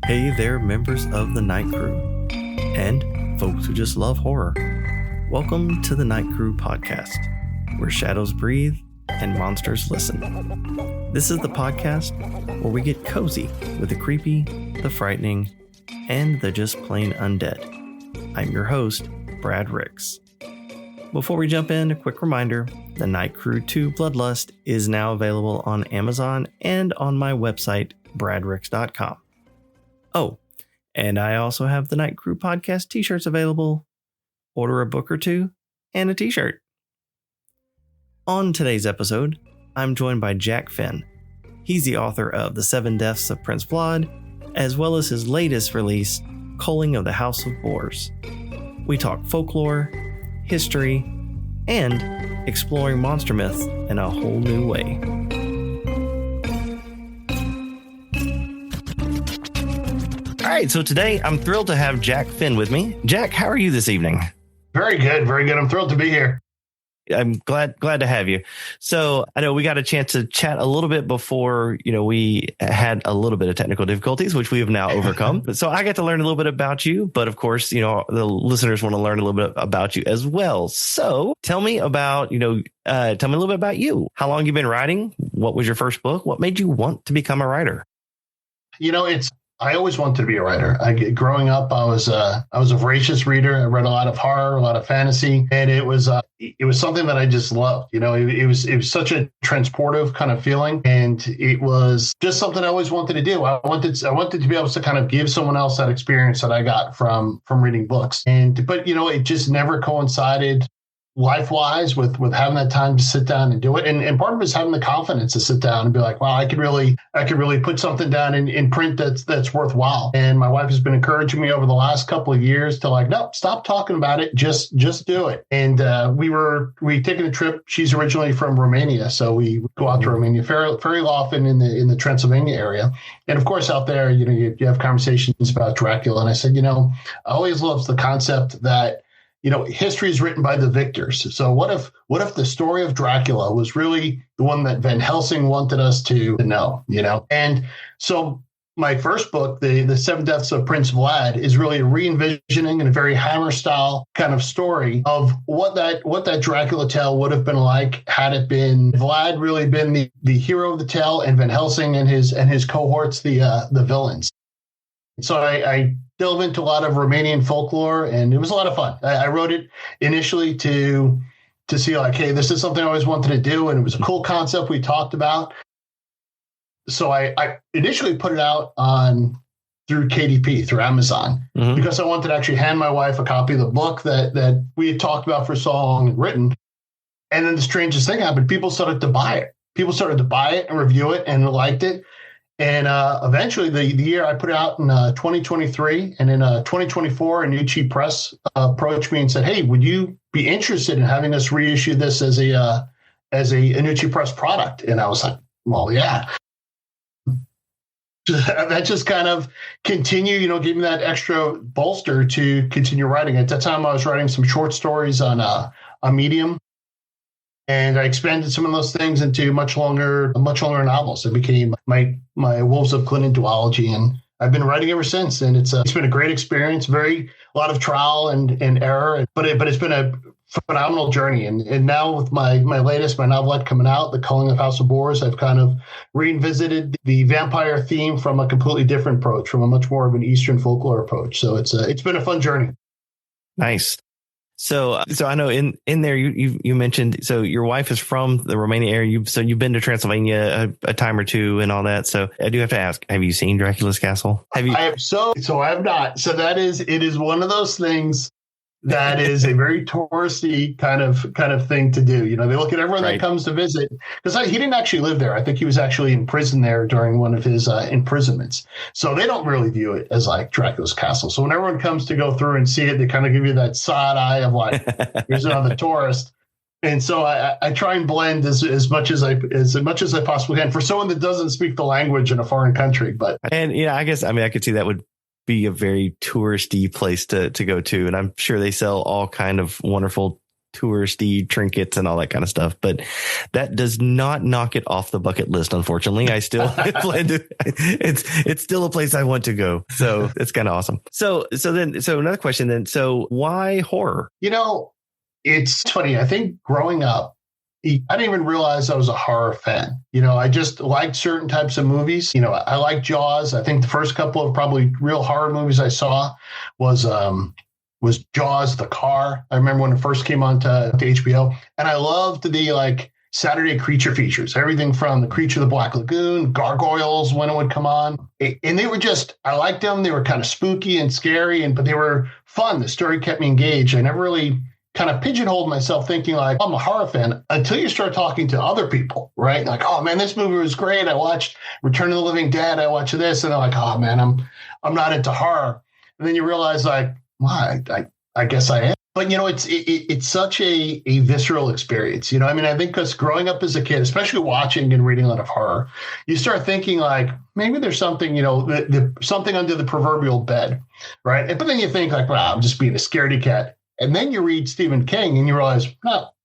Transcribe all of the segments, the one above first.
Hey there, members of the Night Crew, and folks who just love horror. Welcome to the Night Crew podcast, where shadows breathe and monsters listen. This is the podcast where we get cozy with the creepy, the frightening, and the just plain undead. I'm your host, Brad Ricks. Before we jump in, a quick reminder, the Night Crew 2 Bloodlust is now available on Amazon and on my website, bradricks.com. Oh, and I also have the Night Crew podcast t-shirts available. Order a book or two and a t-shirt. On today's episode, I'm joined by Jack Finn. He's the author of The 7 Deaths of Prince Vlad, as well as his latest release, Culling of the House of Boars. We talk folklore, history, and exploring monster myth in a whole new way. All right, so today I'm thrilled to have Jack Finn with me. Jack, how are you this evening? Very good, very good. I'm thrilled to be here. I'm glad to have you. So I know we got a chance to chat a little bit before, we had a little bit of technical difficulties, which we have now overcome. So I got to learn a little bit about you, but of course, the listeners want to learn a little bit about you as well. So tell me about, tell me a little bit about you. How long you've been writing? What was your first book? What made you want to become a writer? I always wanted to be a writer. Growing up, I was a voracious reader. I read a lot of horror, a lot of fantasy, and it was something that I just loved. It was such a transportive kind of feeling, and it was just something I always wanted to do. I wanted to be able to kind of give someone else that experience that I got from reading books. But it just never coincided life-wise with having that time to sit down and do it. And part of it is having the confidence to sit down and be like, wow, I could really put something down in print that's worthwhile. And my wife has been encouraging me over the last couple of years to no, stop talking about it. Just do it. And we'd taken a trip. She's originally from Romania. So we go out to Romania very often in the Transylvania area. And of course, out there, you have conversations about Dracula. And I said, I always loved the concept that history is written by the victors. So what if the story of Dracula was really the one that Van Helsing wanted us to know, And so my first book, the 7 Deaths of Prince Vlad, is really a re-envisioning in a very Hammer style kind of story of what that Dracula tale would have been like had it been Vlad really been the hero of the tale and Van Helsing and his cohorts the villains. So I delve into a lot of Romanian folklore, and it was a lot of fun. I wrote it initially to see hey, this is something I always wanted to do, and it was a cool concept we talked about. So I initially put it out through KDP, through Amazon, because I wanted to actually hand my wife a copy of the book that we had talked about for so long and written. And then the strangest thing happened. People started to buy it. People started to buy it and review it and liked it. And eventually, the year I put it out in 2023, and in 2024, a new cheap press approached me and said, "Hey, would you be interested in having us reissue this as a new cheap press product?" And I was like, "Well, yeah." That just kind of continued, gave me that extra bolster to continue writing. At that time, I was writing some short stories on Medium. And I expanded some of those things into much longer novels. It became my Wolves of Kalinin duology, and I've been writing ever since. And it's been a great experience, a lot of trial and error, but it's been a phenomenal journey. And now with my latest, my novelette coming out, The Culling of House of Boars, I've kind of revisited the vampire theme from a completely different approach, from a much more of an Eastern folklore approach. So it's been a fun journey. Nice. So I know in there you mentioned, so your wife is from the Romania area. You've been to Transylvania a time or two and all that. So I do have to ask, have you seen Dracula's Castle? Have you? I have so I have not. So it is one of those things that is a very touristy kind of thing to do. They look at everyone that comes to visit, because he didn't actually live there. I think he was actually in prison there during one of his imprisonments. So they don't really view it as like Dracula's Castle. So when everyone comes to go through and see it, they kind of give you that side eye of like, here's another tourist. And so I try and blend as much as I possibly can for someone that doesn't speak the language in a foreign country. I guess I could see that would be a very touristy place to go to, and I'm sure they sell all kind of wonderful touristy trinkets and all that kind of stuff. But that does not knock it off the bucket list. Unfortunately, I still plan to. It's still a place I want to go. So it's kind of awesome. So another question then. So why horror? It's funny. I think growing up, I didn't even realize I was a horror fan. I just liked certain types of movies. I like Jaws. I think the first couple of probably real horror movies I saw was Jaws, the car. I remember when it first came on to HBO, and I loved the Saturday creature features, everything from the Creature of the Black Lagoon, Gargoyles when it would come on. And they were I liked them. They were kind of spooky and scary, but they were fun. The story kept me engaged. I never really kind of pigeonholed myself thinking I'm a horror fan until you start talking to other people, right? Like, oh man, this movie was great. I watched Return of the Living Dead. I watched this. And they're like, oh man, I'm not into horror. And then you realize I guess I am. But, it's such a visceral experience. I think because growing up as a kid, especially watching and reading a lot of horror, you start thinking maybe there's something, something under the proverbial bed, right? But then you think wow, I'm just being a scaredy cat. And then you read Stephen King and you realize,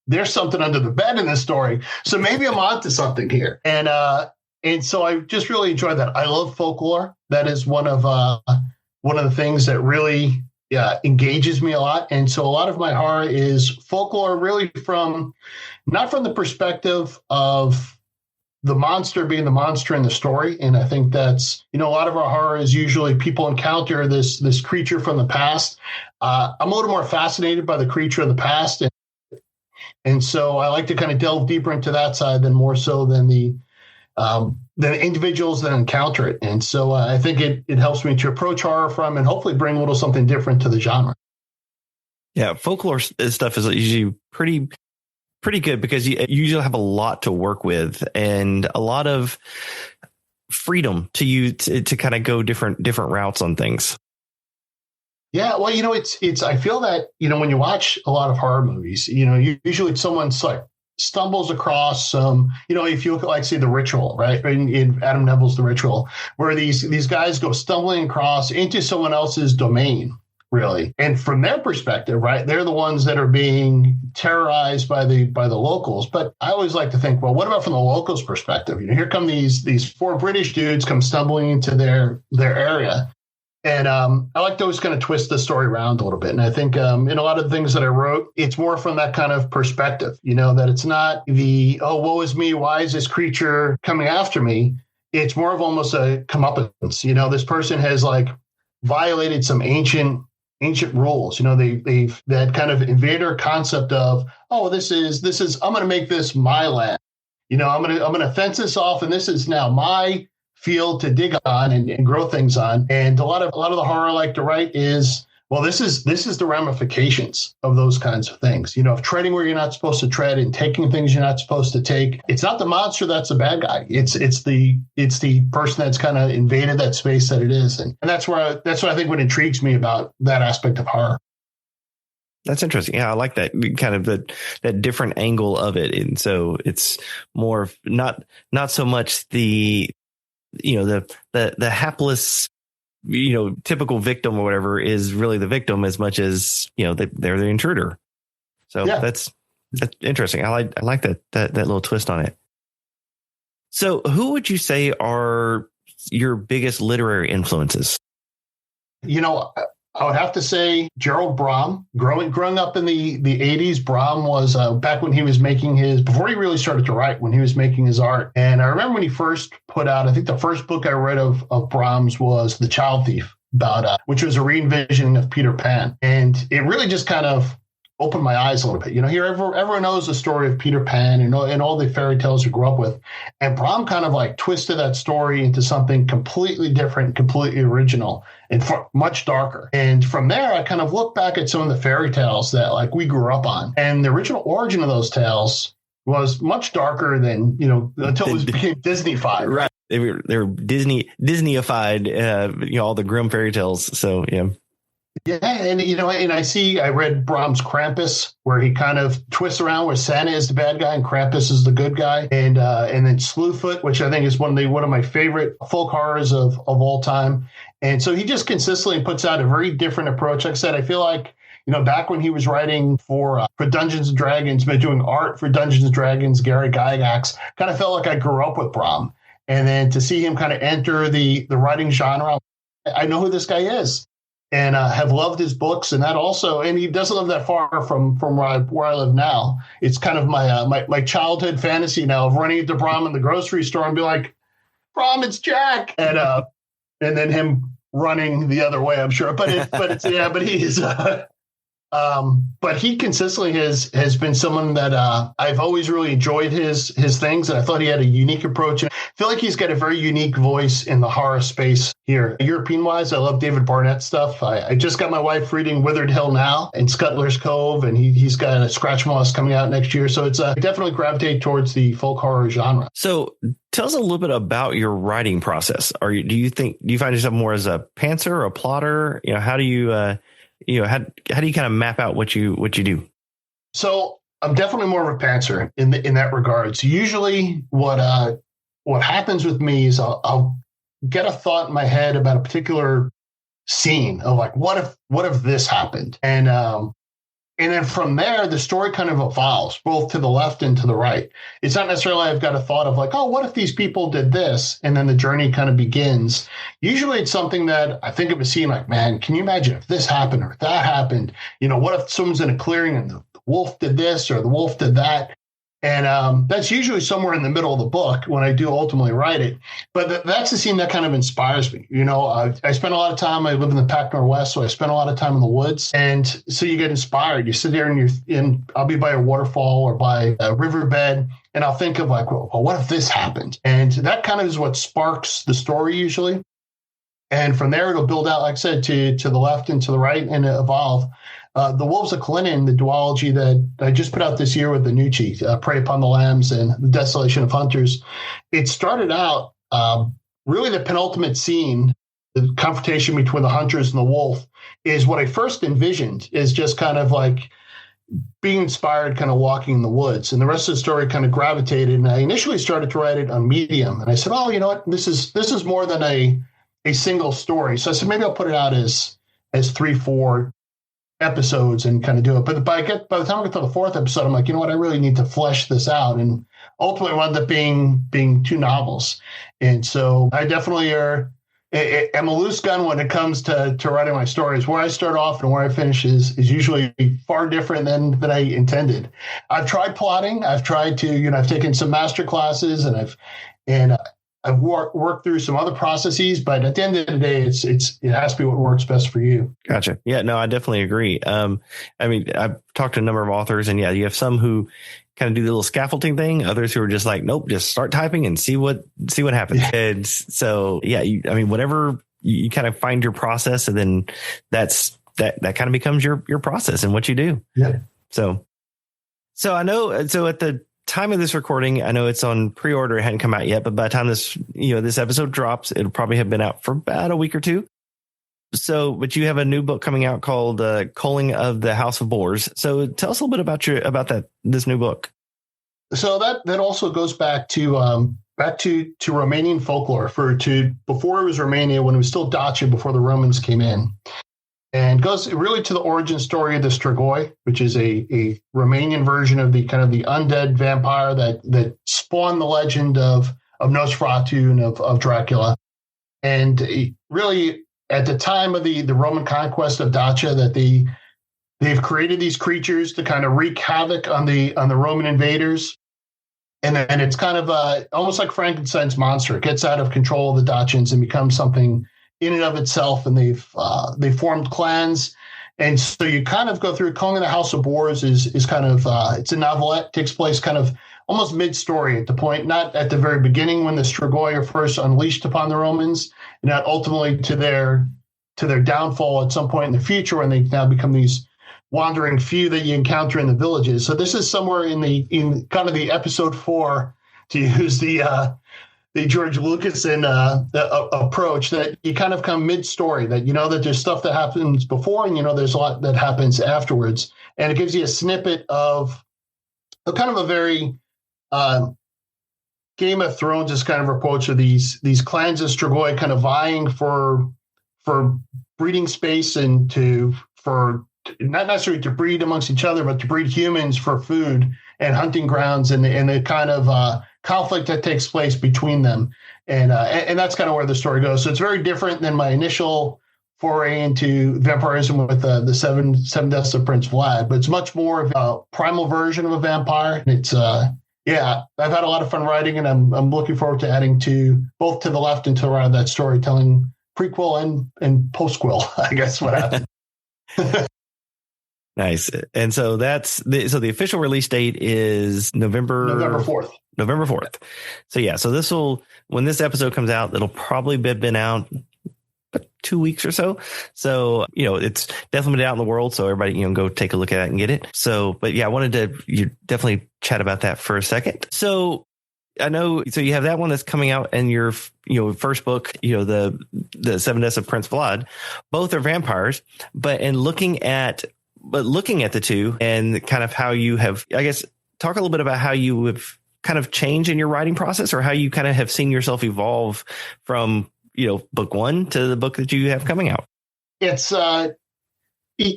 there's something under the bed in this story. So maybe I'm onto something here. And so I just really enjoyed that. I love folklore. That is one of the things that really engages me a lot. And so a lot of my horror is folklore, really not from the perspective of the monster being the monster in the story. And I think that's, a lot of our horror is usually people encounter this creature from the past. I'm a little more fascinated by the creature of the past. And so I like to kind of delve deeper into that side than more so than the individuals that encounter it. And so I think it helps me to approach horror from and hopefully bring a little something different to the genre. Yeah, folklore stuff is usually pretty good because you usually have a lot to work with and a lot of freedom to kind of go different routes on things. Yeah, well, it's I feel that, when you watch a lot of horror movies, usually someone's stumbles across some, if you look at say The Ritual, right? In Adam Neville's The Ritual, where these guys go stumbling across into someone else's domain, really. And from their perspective, right, they're the ones that are being terrorized by the locals. But I always like to think, well, what about from the locals' perspective? Here come these four British dudes come stumbling into their area. And I like to always kind of twist the story around a little bit. And I think in a lot of the things that I wrote, it's more from that kind of perspective, that it's not woe is me, why is this creature coming after me? It's more of almost a comeuppance. This person has violated some ancient rules. They've that kind of invader concept of, this is I'm going to make this my land. I'm going to fence this off, and this is now my field to dig on and grow things on. And a lot of the horror I like to write is, well, this is the ramifications of those kinds of things. Of treading where you're not supposed to tread and taking things you're not supposed to take. It's not the monster that's the bad guy. It's the person that's kind of invaded that space that it is. And that's what I think what intrigues me about that aspect of horror. That's interesting. Yeah, I like that kind of that different angle of it. And so it's more not so much the hapless, typical victim or whatever is really the victim as much as, they're the intruder. So yeah. That's interesting. I like that little twist on it. So who would you say are your biggest literary influences? I would have to say Gerald Brom. Growing up in the 80s, Brom was back when he was before he really started to write, when he was making his art. And I remember when he first put out, I think the first book I read of Brom's was The Child Thief, which was a re-envisioning of Peter Pan. And it really just kind of opened my eyes a little bit. Here, everyone knows the story of Peter Pan and all the fairy tales you grew up with. And Brom kind of twisted that story into something completely different, completely original, and much darker. And from there, I kind of look back at some of the fairy tales that we grew up on. And the original origin of those tales was much darker than, until it became Disney-fied. Right. They were Disney-ified, all the Grimm fairy tales. So, yeah. Yeah, and I read Brahms' Krampus, where he kind of twists around where Santa is the bad guy and Krampus is the good guy, and then Slewfoot, which I think is one of my favorite folk horrors of all time. And so he just consistently puts out a very different approach. Like I said, I feel like back when he was writing for Dungeons and Dragons, but doing art for Dungeons and Dragons, Gary Gygax, kind of felt like I grew up with Brom. And then to see him kind of enter the writing genre, I know who this guy is, and have loved his books. And that also, and he doesn't live that far from where I live now. It's kind of my childhood fantasy now of running into Brom in the grocery store and be like, Brom, it's Jack, and then him running the other way, I'm sure. But he is. But he consistently has been someone that I've always really enjoyed his things, and I thought he had a unique approach. And I feel like he's got a very unique voice in the horror space here. European-wise, I love David Barnett stuff. I just got my wife reading Withered Hill now and Scuttler's Cove, and he's got a Scratch Moss coming out next year. So it's definitely gravitate towards the folk horror genre. So tell us a little bit about your writing process. Do you find yourself more as a pantser or a plotter? How do you how do you kind of map out what you do? So I'm definitely more of a pantser in that regard. So usually what happens with me is I'll get a thought in my head about a particular scene of like, what if this happened? And then from there, the story kind of evolves both to the left and to the right. It's not necessarily I've got a thought of like, oh, what if these people did this? And then the journey kind of begins. Usually it's something that I think of a scene like, man, can you imagine if this happened or if that happened? What if someone's in a clearing and the wolf did this or the wolf did that? And that's usually somewhere in the middle of the book when I do ultimately write it. But that's the scene that kind of inspires me. I spend a lot of time, I live in the Pac Northwest, so I spend a lot of time in the woods. And so you get inspired. You sit there and I'll be by a waterfall or by a riverbed, and I'll think of like, well, what if this happened? And that kind of is what sparks the story usually. And from there, it'll build out, like I said, to the left and to the right and evolve. The Wolves of Kalinin, the duology that I just put out this year with the Nucci, Prey Upon the Lambs and The Desolation of Hunters, it started out really the penultimate scene, the confrontation between the hunters and the wolf, is what I first envisioned is just kind of like being inspired, kind of walking in the woods. And the rest of the story kind of gravitated. And I initially started to write it on Medium. And I said, oh, you know what? This is more than a single story. So I said, maybe I'll put it out as 3-4 episodes and kind of do it. But by the time I get to the fourth episode, I'm like, you know what? I really need to flesh this out. And ultimately wound up being 2 novels. And so I definitely am a loose gun when it comes to writing my stories. Where I start off and where I finish is usually far different than I intended. I've tried plotting. I've tried to, I've taken some master classes and I've worked through some other processes, but at the end of the day, it has to be what works best for you. Gotcha. Yeah, no, I definitely agree. I've talked to a number of authors, and yeah, you have some who kind of do the little scaffolding thing. Others who are just like, nope, just start typing and see what happens. Yeah. And so, yeah, whatever you kind of find your process, and then that kind of becomes your process and what you do. Yeah. So I know. So at the time of this recording, I know it's on pre-order. It hadn't come out yet, but by the time this episode drops, it'll probably have been out for about a week or two. So, but you have a new book coming out called Culling of the House of Boars. So tell us a little bit about this new book. So that also goes back to Romanian folklore before it was Romania, when it was still Dacia, before the Romans came in. And goes really to the origin story of the Strigoi, which is a Romanian version of the kind of the undead vampire that spawned the legend of Nosferatu and of Dracula. And really, at the time of the Roman conquest of Dacia, that they've created these creatures to kind of wreak havoc on the Roman invaders. And then it's kind of almost like Frankenstein's monster. It gets out of control of the Dacians and becomes something in and of itself, and they've formed clans. And so you kind of go through. Culling of the House of Boars is kind of it's a novelette, takes place kind of almost mid-story, at the point, not at the very beginning when the Strigoi are first unleashed upon the Romans, and not ultimately to their downfall at some point in the future, when they now become these wandering few that you encounter in the villages. So this is somewhere in kind of the episode 4, to use the George Lucas approach, that you kind of come mid-story, that that there's stuff that happens before, and there's a lot that happens afterwards, and it gives you a snippet of a kind of a very Game of Thrones is kind of approach of these clans of Strigoi kind of vying for breeding space and for not necessarily to breed amongst each other, but to breed humans for food and hunting grounds, and the kind of conflict that takes place between them. And that's kind of where the story goes. So it's very different than my initial foray into vampirism with the seven deaths of Prince Vlad, but it's much more of a primal version of a vampire. It's yeah, I've had a lot of fun writing, and I'm looking forward to adding to both to the left and to the right of that storytelling, prequel and postquel, I guess what happened. Nice. And so the official release date is November 4th. November 4th. So yeah, so when this episode comes out, it'll probably been out 2 weeks or so. So, it's definitely been out in the world. So everybody, go take a look at it and get it. So, but yeah, I wanted to definitely chat about that for a second. So I know, so you have that one that's coming out, and your, first book, the Seven Deaths of Prince Vlad, both are vampires, but looking at the two and kind of how you have, I guess, talk a little bit about how you have kind of changed in your writing process, or how you kind of have seen yourself evolve from, book one to the book that you have coming out. It's, I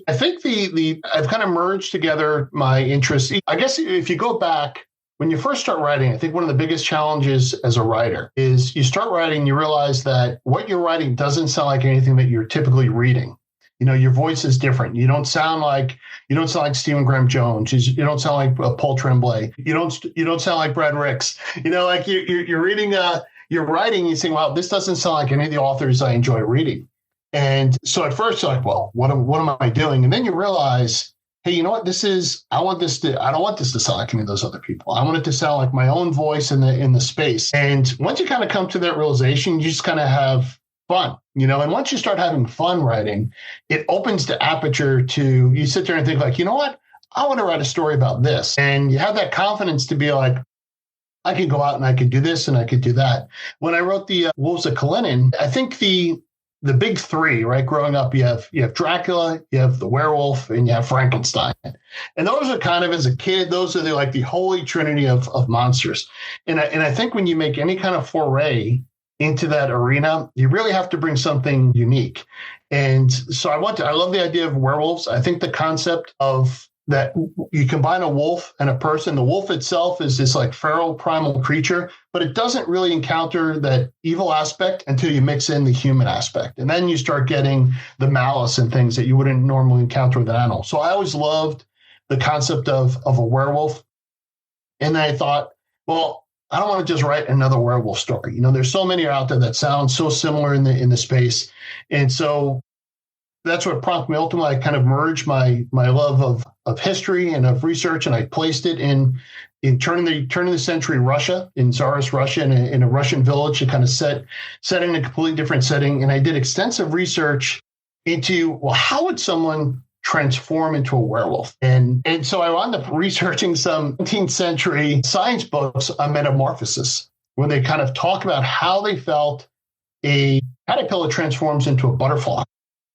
think I've kind of merged together my interests. I guess if you go back, when you first start writing, I think one of the biggest challenges as a writer is you start writing, you realize that what you're writing doesn't sound like anything that you're typically reading. Your voice is different. You don't sound like Stephen Graham Jones. You don't sound like Paul Tremblay. You don't sound like Brad Ricks. Like you're reading, you're writing, you think, wow, this doesn't sound like any of the authors I enjoy reading. And so at first you're like, well, what am I doing? And then you realize, hey, you know what? I don't want this to sound like any of those other people. I want it to sound like my own voice in the space. And once you kind of come to that realization, you just kind of have fun, and once you start having fun writing, it opens the aperture to, you sit there and think like, you know what? I want to write a story about this. And you have that confidence to be like, I can go out and I can do this and I could do that. When I wrote the Wolves of Kalinin, I think the big three, right? Growing up, you have Dracula, you have the werewolf, and you have Frankenstein. And those are kind of, as a kid, those are the holy trinity of monsters. And I think when you make any kind of foray into that arena, you really have to bring something unique. And so I love the idea of werewolves. I think the concept of that you combine a wolf and a person. The wolf itself is this feral primal creature, but it doesn't really encounter that evil aspect until you mix in the human aspect. And then you start getting the malice and things that you wouldn't normally encounter with an animal. So I always loved the concept of a werewolf. And then I thought, well, I don't want to just write another werewolf story. There's so many out there that sound so similar in the space. And so that's what prompted me. Ultimately, I kind of merged my love of history and of research, and I placed it in turn of the century Russia, in Tsarist Russia, in a Russian village, to kind of set in a completely different setting. And I did extensive research into, well, how would someone transform into a werewolf? And so I wound up researching some 19th century science books on metamorphosis, where they kind of talk about how they felt a caterpillar transforms into a butterfly.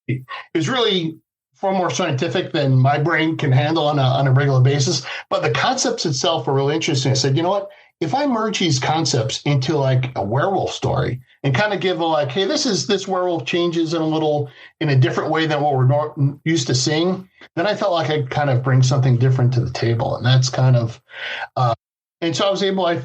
It was really far more scientific than my brain can handle on a regular basis. But the concepts itself were really interesting. I said, you know what? If I merge these concepts into a werewolf story and kind of give hey, this werewolf changes in a different way than what we're used to seeing, then I felt like I'd kind of bring something different to the table. And that's kind of, and so I was able, I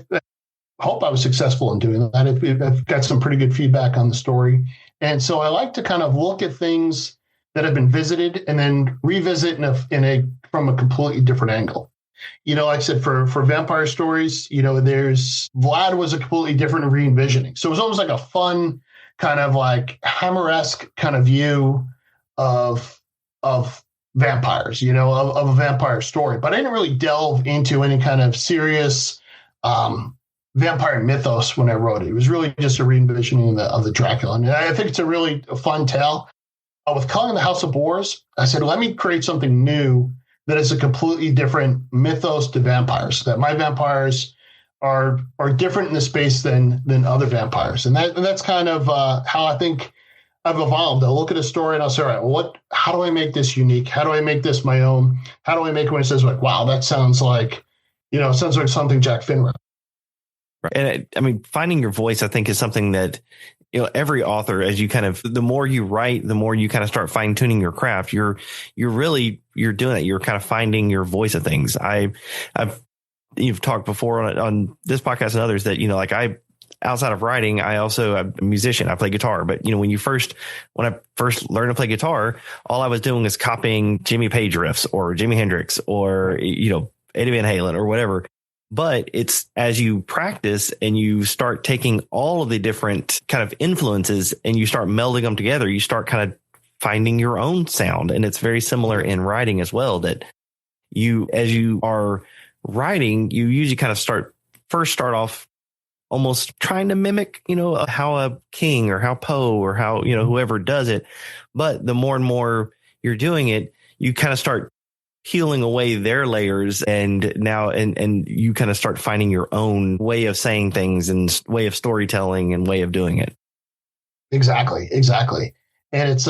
hope I was successful in doing that. I've got some pretty good feedback on the story. And so I like to kind of look at things that have been visited and then revisit from a completely different angle. Like I said, for vampire stories, there's Vlad was a completely different re-envisioning. So it was almost like a fun kind of Hammer-esque kind of view of vampires, of a vampire story. But I didn't really delve into any kind of serious vampire mythos when I wrote it. It was really just a re-envisioning of the Dracula. And I think it's a really fun tale. With Culling the House of Boars, I said, let me create something new that is a completely different mythos to vampires, that my vampires are different in the space than other vampires. And that's kind of how I think I've evolved. I'll look at a story and I'll say, all right, well, how do I make this unique? How do I make this my own? How do I make it when it says wow, that sounds like something Jack Finn wrote? And I mean, finding your voice, I think, is something that every author, as you kind of, the more you write, the more you kind of start fine tuning your craft. You're doing it. You're kind of finding your voice of things. You've talked before on this podcast and others that, outside of writing, I'm a musician. I play guitar. But, when I first learned to play guitar, all I was doing is copying Jimmy Page riffs or Jimi Hendrix or, Eddie Van Halen or whatever. But it's as you practice and you start taking all of the different kind of influences and you start melding them together, you start kind of finding your own sound. And it's very similar in writing as well, that as you are writing, you usually kind of start off almost trying to mimic, how a King or how Poe or how, whoever does it. But the more and more you're doing it, you kind of start peeling away their layers and you kind of start finding your own way of saying things and way of storytelling and way of doing it. Exactly. And it's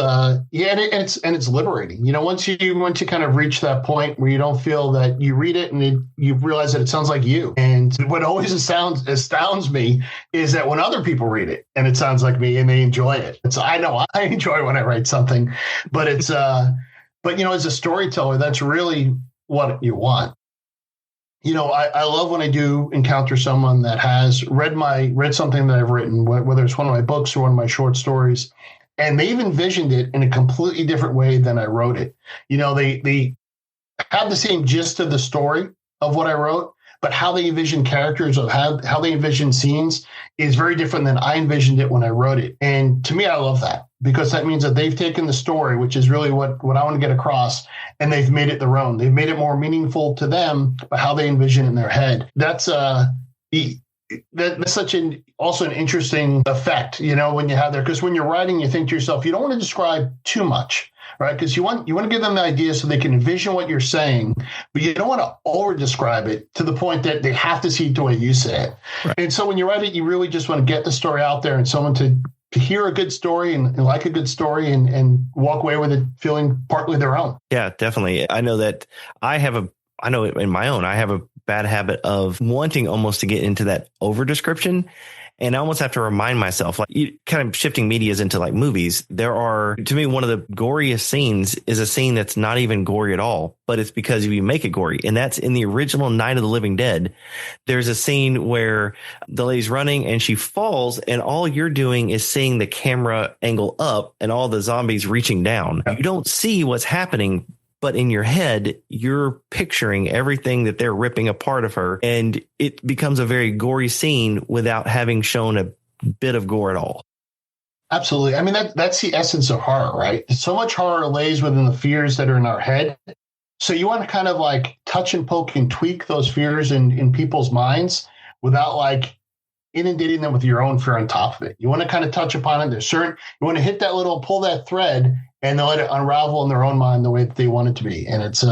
it's liberating. Once you kind of reach that point where you don't feel that you read it and you realize that it sounds like you. And what always astounds me is that when other people read it and it sounds like me and they enjoy it. I know I enjoy when I write something, but it's but as a storyteller, that's really what you want. I love when I do encounter someone that has read something that I've written, whether it's one of my books or one of my short stories, and they've envisioned it in a completely different way than I wrote it. They have the same gist of the story of what I wrote, but how they envision characters or how they envision scenes is very different than I envisioned it when I wrote it. And to me, I love that, because that means that they've taken the story, which is really what I want to get across, and they've made it their own. They've made it more meaningful to them, but how they envision it in their head. That's such also an interesting effect, when you have there, because when you're writing, you think to yourself, you don't want to describe too much, right? Because you want to give them the idea so they can envision what you're saying, but you don't want to over describe it to the point that they have to see it the way you say it. Right. And so when you write it, you really just want to get the story out there and someone to hear a good story and like a good story and walk away with it feeling partly their own. Yeah, definitely. I know that I have a bad habit of wanting almost to get into that over description. And I almost have to remind myself, kind of shifting medias into like movies. There are, to me, one of the goriest scenes is a scene that's not even gory at all, but it's because you make it gory. And that's in the original Night of the Living Dead. There's a scene where the lady's running and she falls, and all you're doing is seeing the camera angle up and all the zombies reaching down. You don't see what's happening, but in your head, you're picturing everything that they're ripping apart of her. And it becomes a very gory scene without having shown a bit of gore at all. Absolutely. I mean, that's the essence of horror, right? So much horror lays within the fears that are in our head. So you want to kind of like touch and poke and tweak those fears in people's minds without like inundating them with your own fear on top of it. You want to kind of touch upon it. You want to hit that pull that thread, and they'll let it unravel in their own mind the way that they want it to be. And it's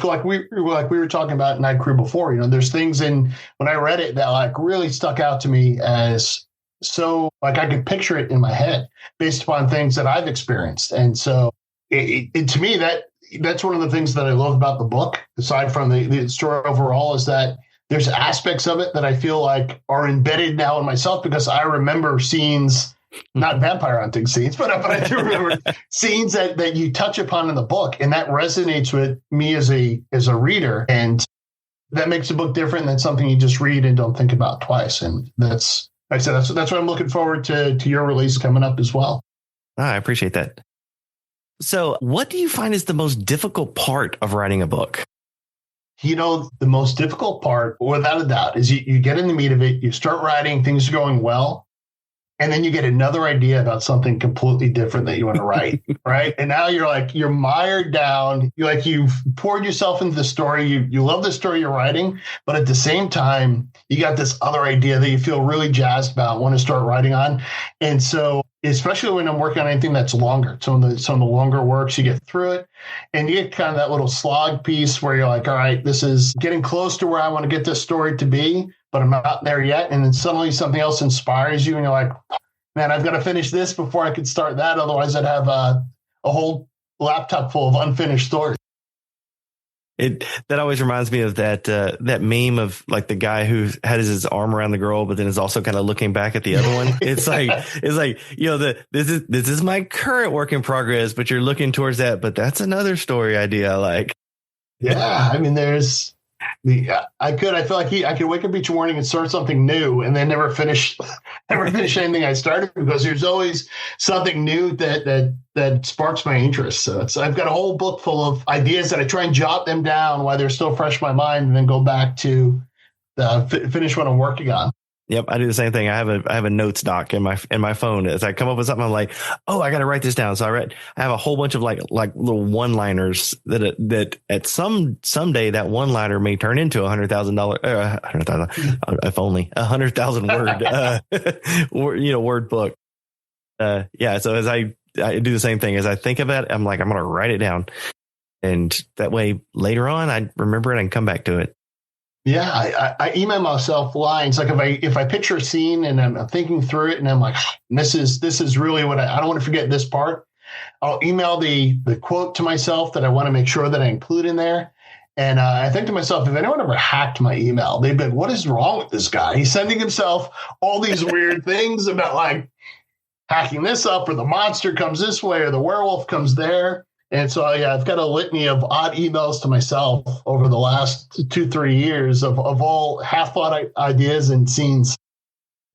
like we were talking about Night Crew before. There's things when I read it that like really stuck out to me as so like I could picture it in my head based upon things that I've experienced. And so to me that's one of the things that I love about the book, aside from the story overall, is that there's aspects of it that I feel like are embedded now in myself, because I remember scenes. Not vampire hunting scenes, but I do remember scenes that you touch upon in the book, and that resonates with me as a reader, and that makes the book different than something you just read and don't think about twice. And that's what I'm looking forward to your release coming up as well. I appreciate that. So, what do you find is the most difficult part of writing a book? The most difficult part, without a doubt, is you get in the meat of it, you start writing, things are going well. And then you get another idea about something completely different that you want to write, right? And now you're mired down. You've poured yourself into the story. You love the story you're writing, but at the same time, you got this other idea that you feel really jazzed about, want to start writing on. And so, especially when I'm working on anything that's longer, some of the longer works, you get through it, and you get kind of that little slog piece where you're like, all right, this is getting close to where I want to get this story to be, but I'm not there yet. And then suddenly something else inspires you, and you're like, man, I've got to finish this before I can start that. Otherwise, I'd have a whole laptop full of unfinished stories. That always reminds me of that meme of like the guy who had his arm around the girl, but then is also kind of looking back at the other one. It's like this is my current work in progress, but you're looking towards that. But that's another story idea I like. Yeah, I mean, I feel like I could wake up each morning and start something new, and then never finish anything I started, because there's always something new that sparks my interest. So I've got a whole book full of ideas that I try and jot them down while they're still fresh in my mind, and then go back to finish what I'm working on. Yep, I do the same thing. I have a notes doc in my phone. As I come up with something, I'm like, oh, I got to write this down. So I have a whole bunch of like little one-liners that at someday that one-liner may turn into $100,000, if only 100,000 word, word book. Yeah. So as I do the same thing, as I think of it, I'm like, I'm going to write it down, and that way later on I remember it and come back to it. Yeah, I email myself lines. Like if I picture a scene and I'm thinking through it, and I'm like, this is really what I don't want to forget this part. I'll email the quote to myself that I want to make sure that I include in there. And I think to myself, if anyone ever hacked my email, they'd be like, what is wrong with this guy? He's sending himself all these weird things about like hacking this up, or the monster comes this way, or the werewolf comes there. And so, yeah, I've got a litany of odd emails to myself over the last 2-3 years of all half thought ideas and scenes.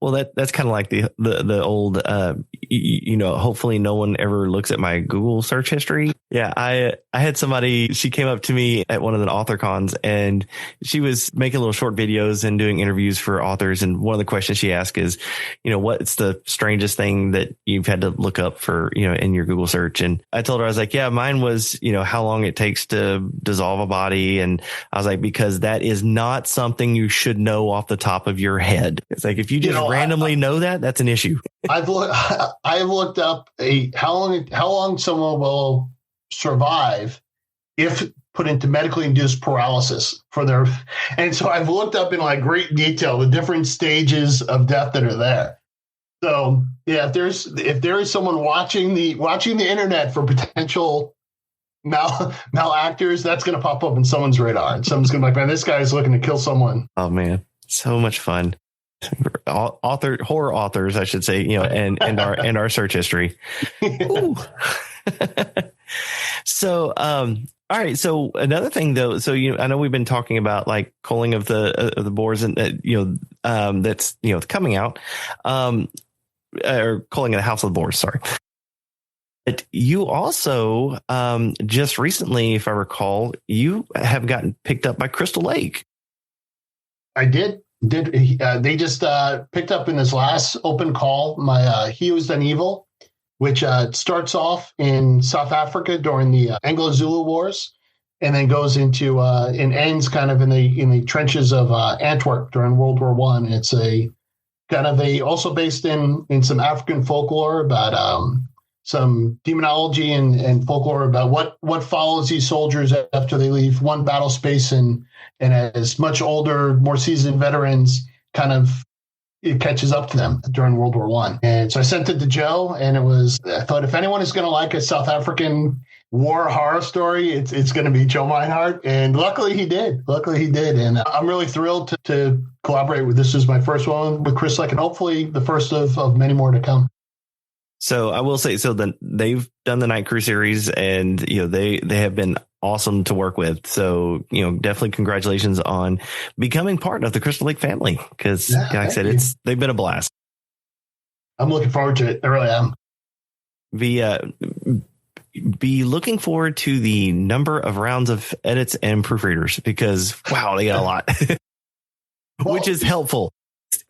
Well, that's kind of like the old, hopefully no one ever looks at my Google search history. Yeah, I had somebody, she came up to me at one of the author cons, and she was making little short videos and doing interviews for authors. And one of the questions she asked is, what's the strangest thing that you've had to look up for, in your Google search? And I told her, I was like, yeah, mine was, how long it takes to dissolve a body. And I was like, because that is not something you should know off the top of your head. It's like, if you just randomly know that's an issue. I've looked up how long someone will survive if put into medically induced paralysis and so I've looked up in like great detail the different stages of death that are there. So yeah, if there is someone watching the internet for potential malactors, that's going to pop up in someone's radar, and someone's going to be like, man, this guy's looking to kill someone. Oh man, so much fun. Horror authors, I should say, and our search history. So, all right. So another thing though, I know we've been talking about like Culling of the Boars, and that's coming out, or Culling of the House of Boars. Sorry. But you also just recently, if I recall, you have gotten picked up by Crystal Lake. I did. They just picked up in this last open call my He Who's Done Evil, which starts off in South Africa during the Anglo-Zulu Wars, and then goes into and ends kind of in the trenches of Antwerp during World War I. It's a kind of also based in some African folklore about some demonology and folklore about what follows these soldiers after they leave one battle space, and as much older, more seasoned veterans kind of it catches up to them during World War I. And so I sent it to Joe, and I thought if anyone is going to like a South African war horror story, it's going to be Joe Meinhardt. And luckily he did. And I'm really thrilled to collaborate with this. Is my first one with Chris Lake, and hopefully the first of many more to come. So I will say, they've done the Night Crew series, and they have been awesome to work with. So definitely congratulations on becoming part of the Crystal Lake family, because like I said, they've been a blast. I'm looking forward to it. I really am. Be looking forward to the number of rounds of edits and proofreaders, because wow, they got a lot, which is helpful.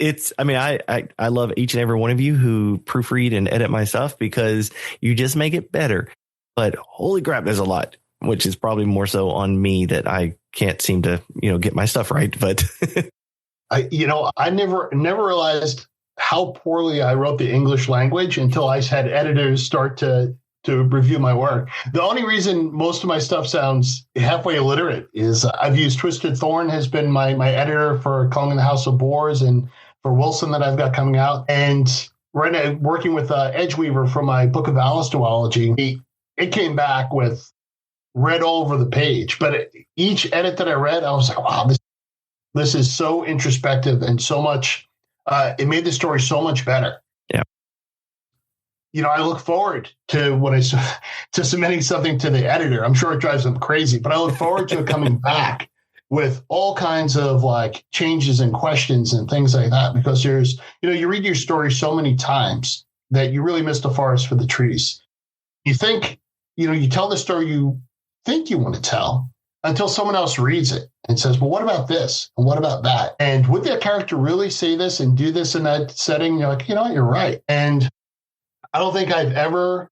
I love each and every one of you who proofread and edit my stuff, because you just make it better. But holy crap, there's a lot, which is probably more so on me that I can't seem to, get my stuff right. But I never realized how poorly I wrote the English language until I had editors start to review my work. The only reason most of my stuff sounds halfway illiterate is I've used Twisted Thorn has been my editor for Culling the House of Boars, and for Wilson that I've got coming out. And right now working with Edgeweaver for my Book of Alice duology, it came back with read over the page. But each edit that I read, I was like, wow, this is so introspective and so much. It made the story so much better. Yeah. I look forward to to submitting something to the editor. I'm sure it drives them crazy, but I look forward to it coming back with all kinds of like changes and questions and things like that, because there's, you read your story so many times that you really miss the forest for the trees. You think, you tell the story you think you want to tell until someone else reads it and says, well, what about this? And what about that? And would that character really say this and do this in that setting? You're like, you're right. And I don't think I've ever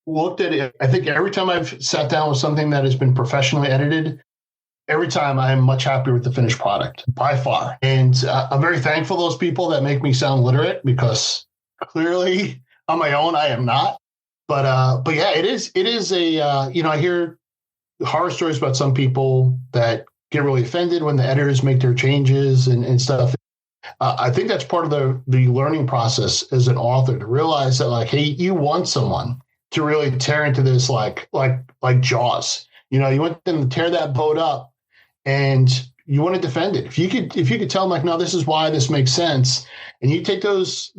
looked at it. I think every time I've sat down with something that has been professionally edited, every time I'm much happier with the finished product by far. And I'm very thankful for those people that make me sound literate, because clearly on my own, I am not. But yeah, it is a, I hear horror stories about some people that get really offended when the editors make their changes and stuff. I think that's part of the learning process as an author, to realize that, like, hey, you want someone to really tear into this like Jaws. You want them to tear that boat up, and you want to defend it. If you could tell them, like, no, this is why this makes sense, and you take those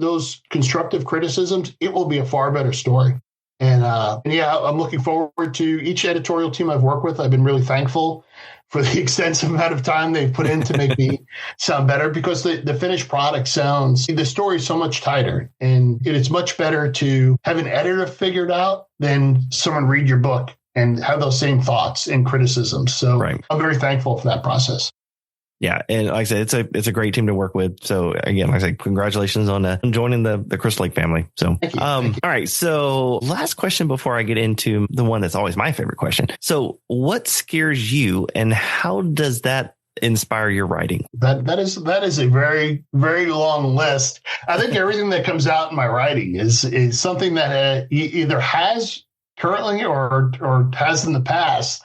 constructive criticisms, it will be a far better story. And yeah, I'm looking forward to each editorial team I've worked with. I've been really thankful for the extensive amount of time they've put in to make me sound better, because the finished product the story is so much tighter, and it's much better to have an editor figured out than someone read your book and have those same thoughts and criticisms. So right. I'm very thankful for that process. Yeah. And like I said, it's a great team to work with. So again, like I said, congratulations on joining the Crystal Lake family. So, Thank you. All right. So last question before I get into the one that's always my favorite question. So what scares you, and how does that inspire your writing? That is a very, very long list. I think everything that comes out in my writing is something that either has currently or has in the past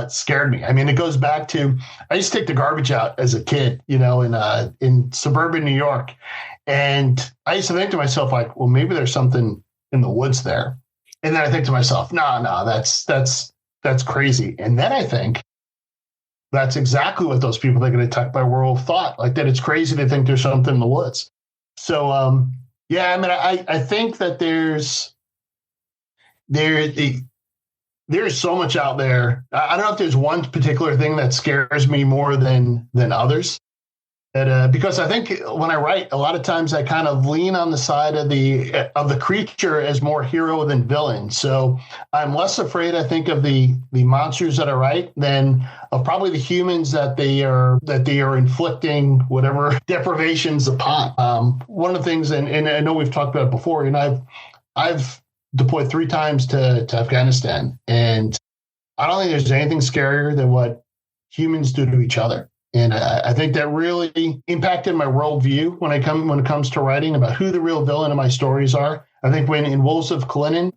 scared me. I mean, it goes back to, I used to take the garbage out as a kid, in suburban New York. And I used to think to myself, like, well, maybe there's something in the woods there. And then I think to myself, no, that's crazy. And then I think that's exactly what those people that get attacked by werewolf thought, like, that it's crazy to think there's something in the woods. So, yeah, I mean, I think that there's so much out there. I don't know if there's one particular thing that scares me more than others. Because I think when I write, a lot of times I kind of lean on the side of the creature as more hero than villain. So I'm less afraid, I think, of the monsters that I write than of probably the humans that they are inflicting whatever deprivations upon. One of the things, and I know we've talked about it before, I've deployed 3 times to Afghanistan, and I don't think there's anything scarier than what humans do to each other. And I think that really impacted my worldview when it comes to writing about who the real villain of my stories are. I think when in Wolves of Kalinin,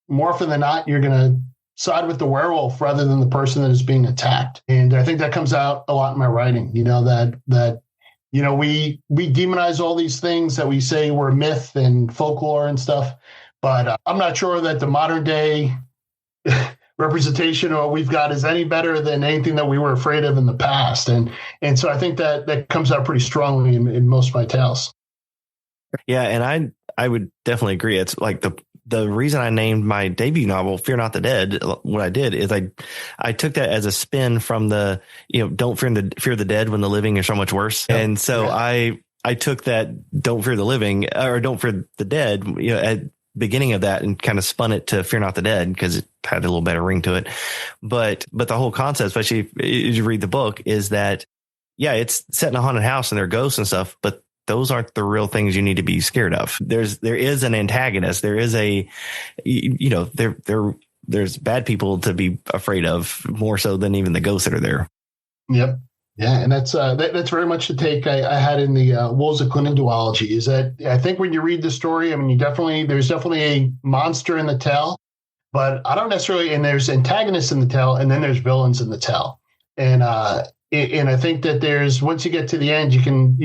more often than not, you're going to side with the werewolf rather than the person that is being attacked. And I think that comes out a lot in my writing, that we demonize all these things that we say were myth and folklore and stuff. But I'm not sure that the modern day representation of what we've got is any better than anything that we were afraid of in the past. And so I think that comes out pretty strongly in most of my tales. Yeah. And I would definitely agree. It's like the reason I named my debut novel Fear Not the Dead, what I did is I took that as a spin from the, don't fear the dead when the living is so much worse. Yep. And so yeah. I took that don't fear the living or don't fear the dead, at beginning of that, and kind of spun it to Fear Not the Dead because it had a little better ring to it. But the whole concept, especially as you read the book, is that, yeah, it's set in a haunted house and there are ghosts and stuff, but those aren't the real things you need to be scared of. There is an antagonist. There is there's bad people to be afraid of more so than even the ghosts that are there. Yep. Yeah, and that's very much the take I had in the Wolves of Kalinin duology. Is that I think when you read the story, I mean, there's definitely a monster in the tale, but I don't necessarily. And there's antagonists in the tale, and then there's villains in the tale, and I think that there's once you get to the end, you can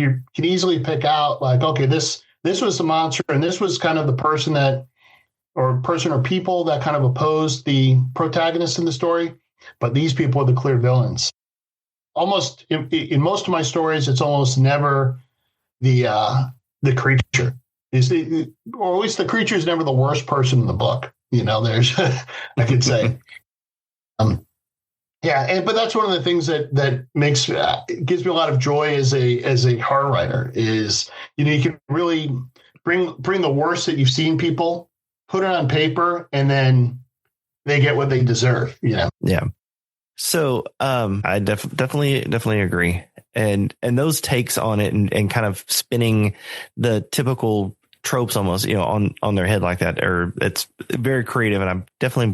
easily pick out like, okay, this was the monster, and this was kind of the person that or person or people that kind of oppose the protagonist in the story, but these people are the clear villains. Almost in most of my stories, it's almost never the creature or at least the creature is never the worst person in the book. There's I could say. But that's one of the things that makes gives me a lot of joy as a horror writer is you can really bring the worst that you've seen people, put it on paper, and then they get what they deserve. Yeah. So I definitely agree, and those takes on it and kind of spinning the typical tropes almost on their head like that, or it's very creative, and I'm definitely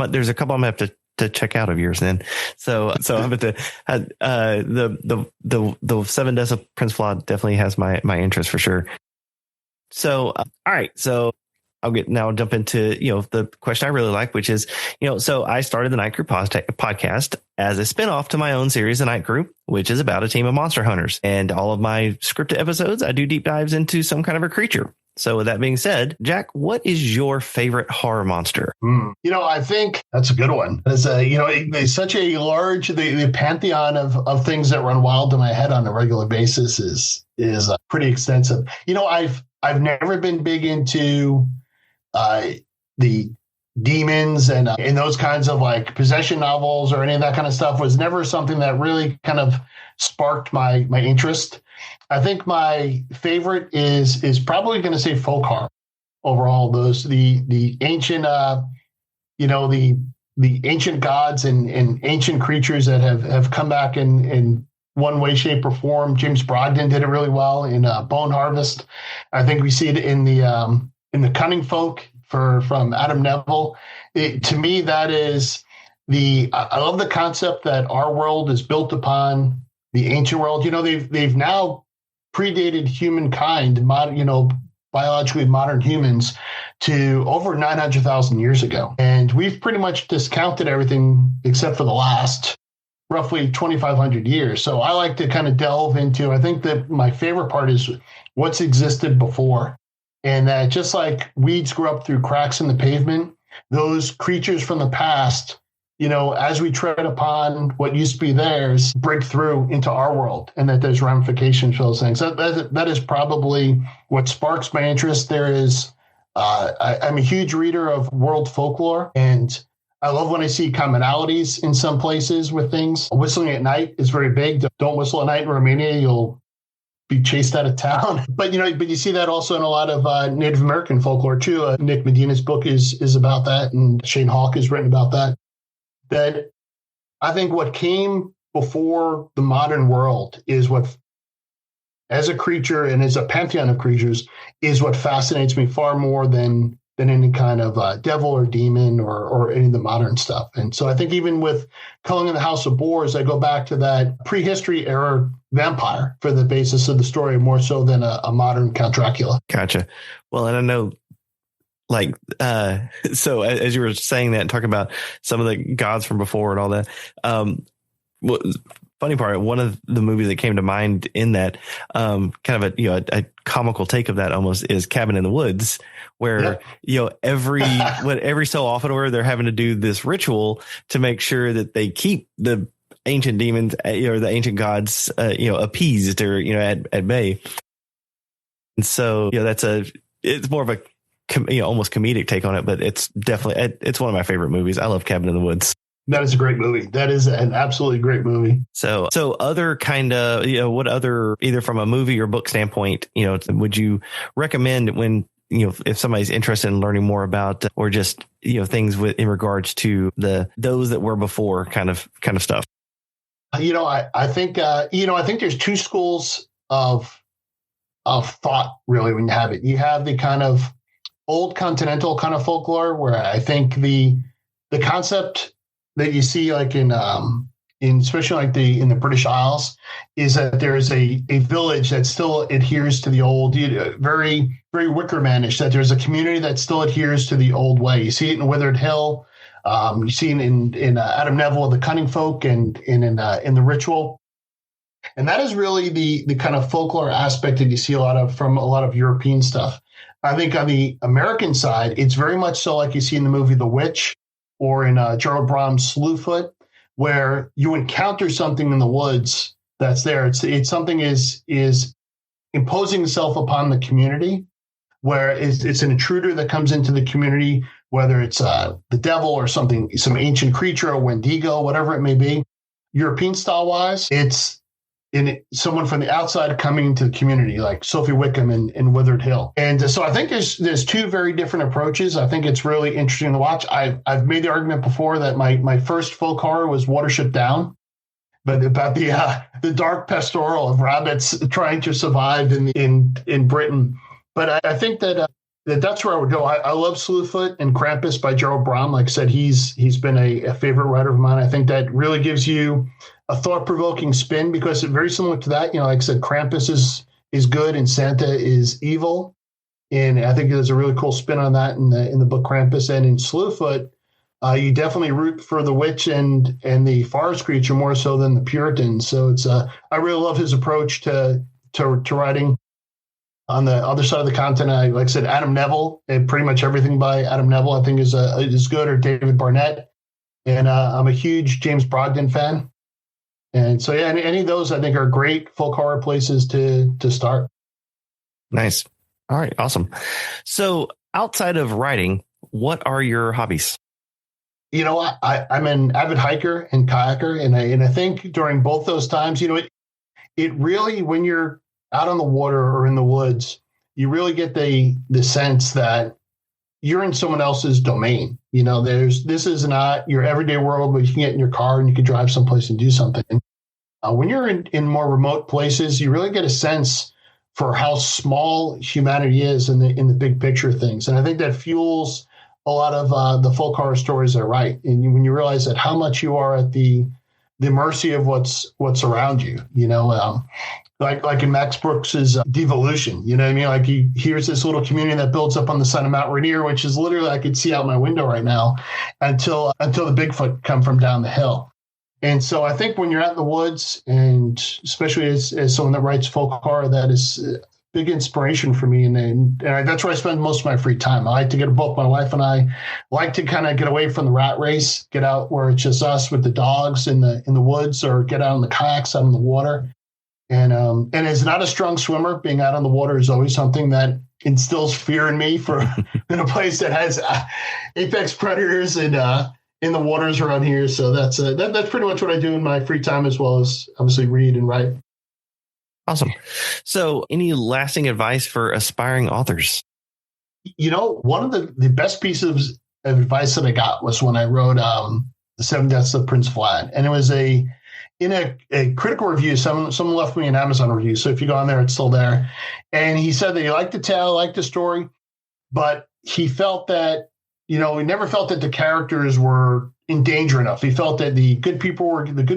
there's a couple I'm gonna have to check out of yours then. So I'm at the 7 Deaths of Prince Vlad definitely has my interest for sure. So all right, so I'll jump into the question I really like, which is so I started the Night Crew podcast as a spinoff to my own series, The Night Crew, which is about a team of monster hunters, and all of my scripted episodes I do deep dives into some kind of a creature. So with that being said, Jack, what is your favorite horror monster? I think that's a good one. It's such a large, the pantheon of things that run wild in my head on a regular basis is pretty extensive. I've never been big into the demons and those kinds of like possession novels or any of that kind of stuff. Was never something that really kind of sparked my interest. I think my favorite is probably going to say folk horror overall. Those the ancient the ancient gods and ancient creatures that have come back in one way, shape, or form. James Brogdon did it really well in Bone Harvest. I think we see it in the Cunning Folk from Adam Neville. To me, that is I love the concept that our world is built upon the ancient world. They've now predated humankind, biologically modern humans, to over 900,000 years ago. And we've pretty much discounted everything except for the last roughly 2,500 years. So I like to kind of delve into, I think that my favorite part is what's existed before. And that just like weeds grew up through cracks in the pavement, those creatures from the past, as we tread upon what used to be theirs, break through into our world, and that there's ramifications for those things. That is probably what sparks my interest. There is, I'm a huge reader of world folklore, and I love when I see commonalities in some places with things. Whistling at night is very big. Don't whistle at night in Romania. You'll be chased out of town. But you see that also in a lot of Native American folklore too. Nick Medina's book is about that, and Shane Hawk has written about that. That I think what came before the modern world is what, as a creature and as a pantheon of creatures, is what fascinates me far more than any kind of devil or demon or any of the modern stuff. And so I think even with Culling in the House of Boars, I go back to that prehistory era vampire for the basis of the story more so than a modern Count Dracula. Gotcha. Well, and I know, so as you were saying that and talking about some of the gods from before and all that, funny part, one of the movies that came to mind in that, kind of a comical take of that almost is Cabin in the Woods, where, every so often where they're having to do this ritual to make sure that they keep the ancient demons, or the ancient gods, appeased or, at bay. And so, it's more of a, almost comedic take on it, but it's definitely, it's one of my favorite movies. I love Cabin in the Woods. That is a great movie. That is an absolutely great movie. So other kind of, what other, either from a movie or book standpoint, would you recommend when, if somebody's interested in learning more about, or just, things in regards to those that were before kind of stuff? I think there's two schools of thought really when you have it. You have the kind of old continental kind of folklore, where I think the concept that you see like in especially like in the British Isles is that there is a village that still adheres to the old, very, very Wickermanish, that there's a community that still adheres to the old way. You see it in Withered Hill. You see it in Adam Neville, The Cunning Folk, and in The Ritual. And that is really the kind of folklore aspect that you see from a lot of European stuff. I think on the American side, it's very much so like you see in the movie The Witch or in Gerald Brahms' Slewfoot, where you encounter something in the woods that's there. It's something is imposing itself upon the community, where it's an intruder that comes into the community, whether it's the devil or something, some ancient creature, a Wendigo, whatever it may be. European style wise, it's someone from the outside coming into the community, like Sophie Wickham in Withered Hill. And so I think there's two very different approaches. I think it's really interesting to watch. I've made the argument before that my first folk horror was Watership Down, but about the dark pastoral of rabbits trying to survive in Britain. But I think that's where I would go. I love Slewfoot and Krampus by Gerald Brom. Like I said, he's been a favorite writer of mine. I think that really gives you a thought-provoking spin, because it's very similar to that. Like I said, Krampus is good and Santa is evil. And I think there's a really cool spin on that in the book Krampus. And in Slewfoot, you definitely root for the witch and the forest creature more so than the Puritans. So I really love his approach to writing. On the other side of the continent, like I said, Adam Neville, and pretty much everything by Adam Neville I think is good, or David Barnett. And I'm a huge James Brogdon fan. And so, yeah, any of those I think are great folk horror places to start. Nice. All right. Awesome. So outside of writing, what are your hobbies? I'm an avid hiker and kayaker. And I think during both those times, it really, when you're out on the water or in the woods, you really get the sense that you're in someone else's domain. This is not your everyday world where you can get in your car and you can drive someplace and do something. When you're in more remote places, you really get a sense for how small humanity is in the big picture of things. And I think that fuels a lot of the folk horror stories I write. And when you realize that how much you are at the mercy of what's around you, like in Max Brooks's Devolution, you know what I mean? Like here's this little community that builds up on the side of Mount Rainier, which is literally, I could see out my window right now until the Bigfoot come from down the hill. And so I think when you're out in the woods, and especially as someone that writes folk horror, that is a big inspiration for me. And that's where I spend most of my free time. I like to both my wife and I like to kind of get away from the rat race, get out where it's just us with the dogs in the woods, or get out on the kayaks out in the water. And as not a strong swimmer, being out on the water is always something that instills fear in me for in a place that has apex predators and in the waters around here. So that's pretty much what I do in my free time, as well as obviously read and write. Awesome. So any lasting advice for aspiring authors? One of the best pieces of advice that I got was when I wrote The Seven Deaths of Prince Vlad. And it was in a critical review. Someone left me an Amazon review. So if you go on there, it's still there. And he said that he liked the tale, liked the story, but he felt that, he never felt that the characters were in danger enough. He felt that the good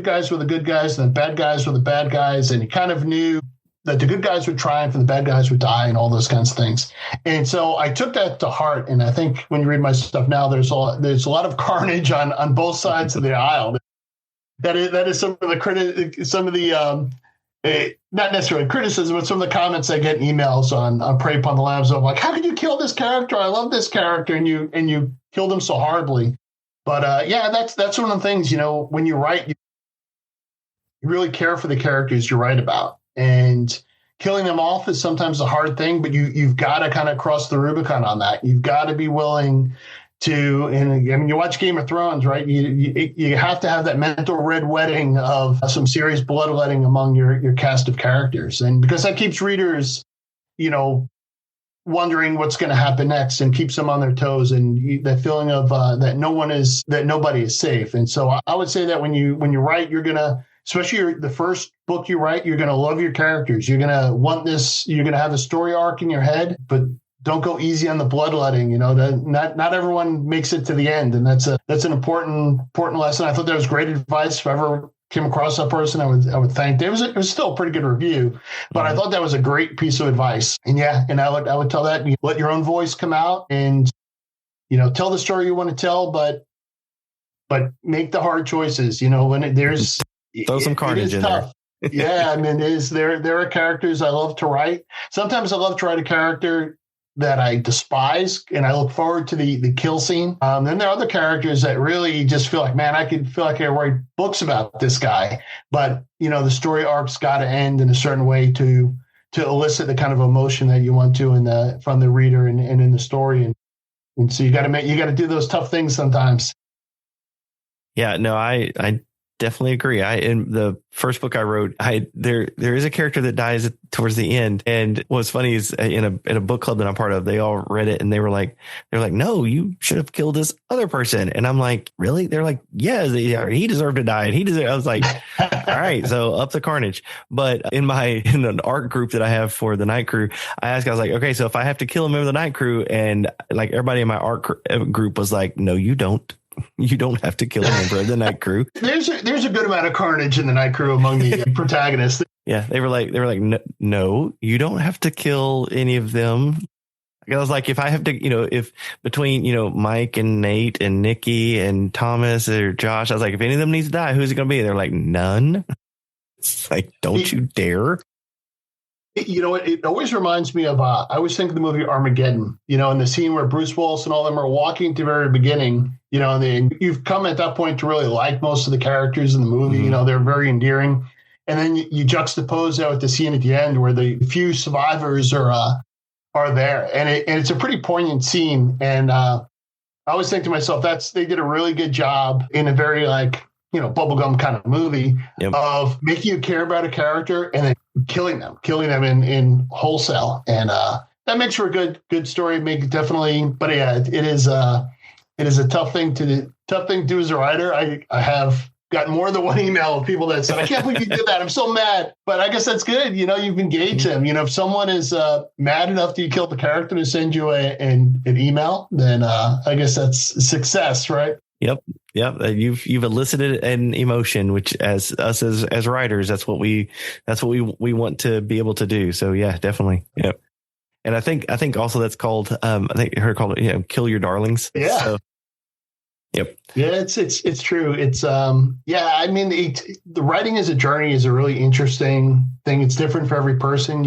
guys were the good guys and the bad guys were the bad guys. And he kind of knew that the good guys would triumph and the bad guys would die and all those kinds of things. And so I took that to heart. And I think when you read my stuff now, there's a lot of carnage on both sides of the aisle. That is some of the not necessarily criticism, but some of the comments I get in emails on Prey Upon the Lambs of like, how could you kill this character? I love this character, and you killed him so horribly. But that's one of the things, when you write, you really care for the characters you write about, and killing them off is sometimes a hard thing, but you've got to kind of cross the Rubicon on that. You've got to be willing to, and I mean, you watch Game of Thrones, right? You have to have that mental red wedding of some serious bloodletting among your cast of characters, and because that keeps readers, wondering what's going to happen next, and keeps them on their toes, and that feeling of that nobody is safe. And so I would say that when you write, you're gonna, especially the first book you write, you're gonna love your characters. You're gonna want this. You're gonna have a story arc in your head, but don't go easy on the bloodletting. Not everyone makes it to the end, and that's an important lesson. I thought that was great advice. If I ever came across that person, I would thank. It was still a pretty good review, but I thought that was a great piece of advice. And I would tell that, let your own voice come out, and tell the story you want to tell, but make the hard choices. When there's throw some carnage in there. Yeah, I mean, there are characters I love to write. Sometimes I love to write a character that I despise, and I look forward to the kill scene. Then there are other characters that really just feel like, man, I could feel like I write books about this guy, but the story arc's got to end in a certain way to elicit the kind of emotion that you want to from the reader and in the story, and so you got to do those tough things sometimes. Yeah, no, I definitely agree. In the first book I wrote, there is a character that dies towards the end. And what's funny is in a book club that I'm part of, they all read it and they're like, no, you should have killed this other person. And I'm like, really? They're like, yeah, he deserved to die. I was like, all right, so up the carnage. But in an art group that I have for the night crew, I was like, okay, so if I have to kill a member of the night crew, and like everybody in my art group was like, no, you don't. You don't have to kill a member of the night crew. There's a good amount of carnage in the night crew among the protagonists. Yeah, they were like, no, you don't have to kill any of them. I was like, if I have to, if between, Mike and Nate and Nikki and Thomas or Josh, I was like, if any of them needs to die, who's it going to be? They're like, none. It's like, don't you dare. It always reminds me of, I always think of the movie Armageddon, in the scene where Bruce Willis and all them are walking to the very beginning, and you've come at that point to really like most of the characters in the movie, Mm-hmm. They're very endearing. And then you juxtapose that with the scene at the end where the few survivors are there. And it's a pretty poignant scene. And I always think to myself, they did a really good job in a very bubblegum kind of movie of making you care about a character and then killing them in wholesale. And that makes for a good story. Definitely. But yeah, it is a tough thing to do as a writer. I have gotten more than one email of people that said, I can't believe you did that. I'm so mad. But I guess that's good. You've engaged them. If someone is mad enough that you killed the character to send you an email, then I guess that's success, right? Yep. You've elicited an emotion, which as writers, that's what we want to be able to do. So yeah, definitely. Yep. And I think also that's called, I think you heard called, kill your darlings. Yeah. So, yep. Yeah, it's true. It's I mean the writing as a journey is a really interesting thing. It's different for every person,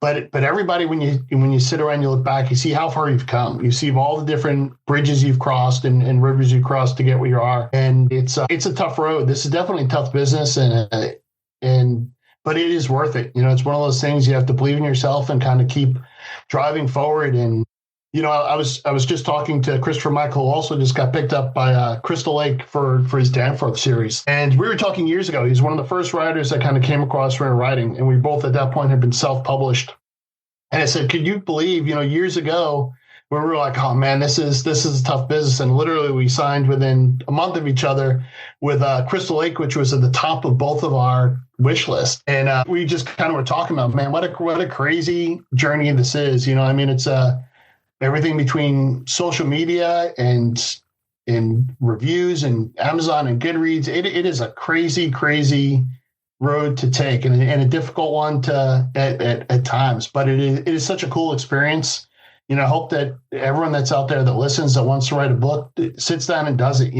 but everybody when you sit around, you look back, you see how far you've come. You see all the different bridges you've crossed and rivers you've crossed to get where you are. And it's a tough road. This is definitely a tough business, but it is worth it. It's one of those things you have to believe in yourself and kind of keep driving forward. And I was just talking to Christopher Michael, who also just got picked up by Crystal Lake for his Danforth series. And we were talking years ago. He's one of the first writers that kind of came across for writing. And we both at that point had been self-published. And I said, could you believe, years ago when we were like, oh man, this is a tough business. And literally we signed within a month of each other with Crystal Lake, which was at the top of both of our wish list. And we just kind of were talking about, man, what a crazy journey this is. It's everything between social media and reviews and Amazon and Goodreads. It is a crazy, crazy road to take and a difficult one at times, but it is such a cool experience. I hope that everyone that's out there that listens, that wants to write a book, sits down and does it.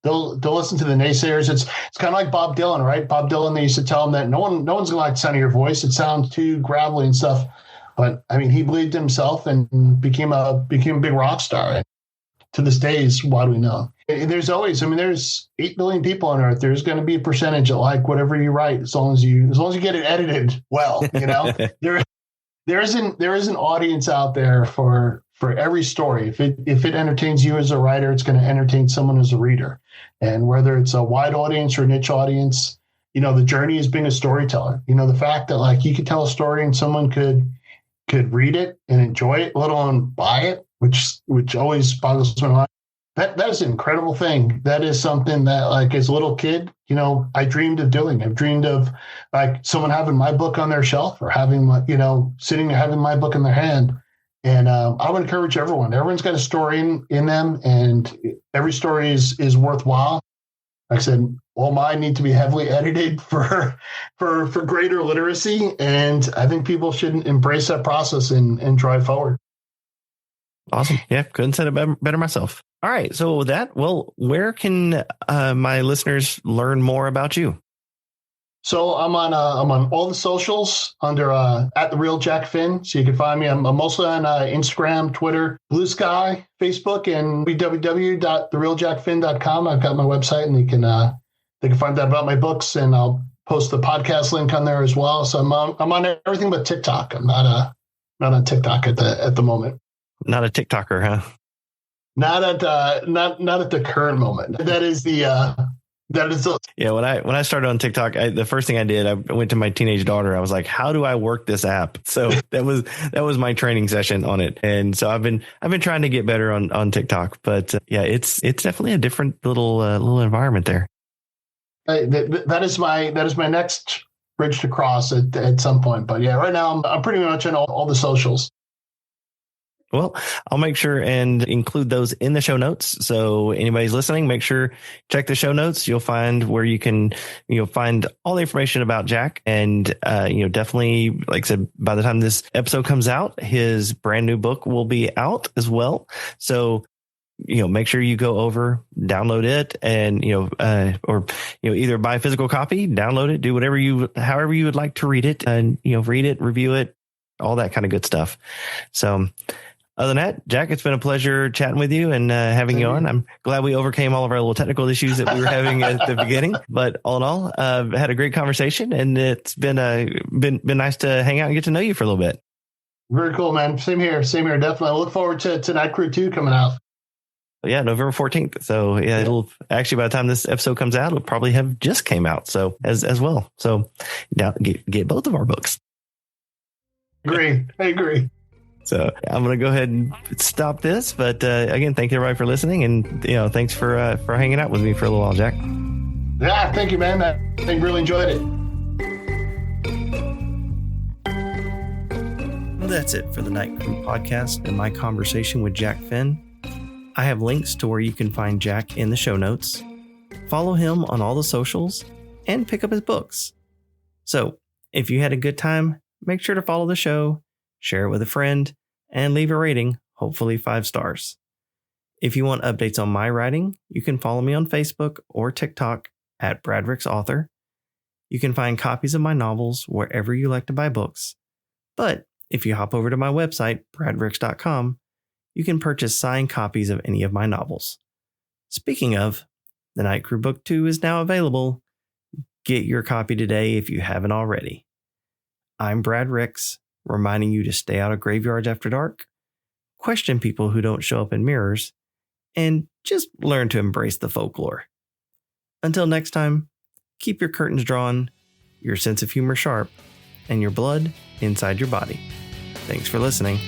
They'll listen to the naysayers. It's kind of like Bob Dylan, right? Bob Dylan, they used to tell him that no one's gonna like the sound of your voice. It sounds too gravelly and stuff. But I mean, he believed in himself and became a big rock star. And to this day, is why do we know? And there's 8 billion people on Earth. There's going to be a percentage that like whatever you write, as long as you get it edited well. There is an audience out there for every story. If it entertains you as a writer, it's going to entertain someone as a reader. And whether it's a wide audience or a niche audience, the journey is being a storyteller. The fact that you could tell a story and someone could read it and enjoy it, let alone buy it, which always boggles my mind. That is an incredible thing. That is something that, as a little kid, I dreamed of doing. I've dreamed of someone having my book on their shelf or having sitting there having my book in their hand. And I would encourage everyone. Everyone's got a story in them, and every story is worthwhile. Like I said, all mine need to be heavily edited for greater literacy. And I think people should embrace that process and drive forward. Awesome. Yeah, couldn't say it better myself. All right. So with that, where can my listeners learn more about you? So I'm on all the socials under at the real Jack Finn. So you can find me. I'm mostly on Instagram, Twitter, Blue Sky, Facebook, and www.therealjackfinn.com. I've got my website, and they can find out about my books, and I'll post the podcast link on there as well. So I'm on everything but TikTok. I'm not on TikTok at the moment. Not a TikToker, huh? Not at the current moment. That is yeah. When I started on TikTok, the first thing I did, I went to my teenage daughter. I was like, "How do I work this app?" So that was my training session on it. And so I've been trying to get better on TikTok. But yeah, it's definitely a different little environment there. That is my next bridge to cross at some point. But yeah, right now I'm pretty much on all the socials. Well, I'll make sure and include those in the show notes. So anybody's listening, make sure check the show notes. You'll find where you can, find all the information about Jack. And, definitely, like I said, by the time this episode comes out, his brand new book will be out as well. So, make sure you go over, download it, and, either buy a physical copy, download it, do however you would like to read it, and, read it, review it, all that kind of good stuff. So, other than that, Jack, it's been a pleasure chatting with you and having you on. I'm glad we overcame all of our little technical issues that we were having at the beginning. But all in all, had a great conversation, and it's been nice to hang out and get to know you for a little bit. Very cool, man. Same here. Definitely. I look forward to Night Crew 2 coming out. Yeah, November 14th. So yeah, it'll actually, by the time this episode comes out, it'll probably have just came out. So as well. So now get both of our books. I agree. So I'm going to go ahead and stop this. But again, thank you everybody for listening. And, thanks for hanging out with me for a little while, Jack. Yeah, thank you, man. I really enjoyed it. Well, that's it for the Night Crew podcast and my conversation with Jack Finn. I have links to where you can find Jack in the show notes. Follow him on all the socials and pick up his books. So if you had a good time, make sure to follow the show, share it with a friend, and leave a rating, hopefully 5 stars. If you want updates on my writing, you can follow me on Facebook or TikTok at Bradrick's Author. You can find copies of my novels wherever you like to buy books. But if you hop over to my website, bradricks.com, you can purchase signed copies of any of my novels. Speaking of, the Night Crew Book 2 is now available. Get your copy today if you haven't already. I'm Brad Ricks, reminding you to stay out of graveyards after dark, question people who don't show up in mirrors, and just learn to embrace the folklore. Until next time, keep your curtains drawn, your sense of humor sharp, and your blood inside your body. Thanks for listening.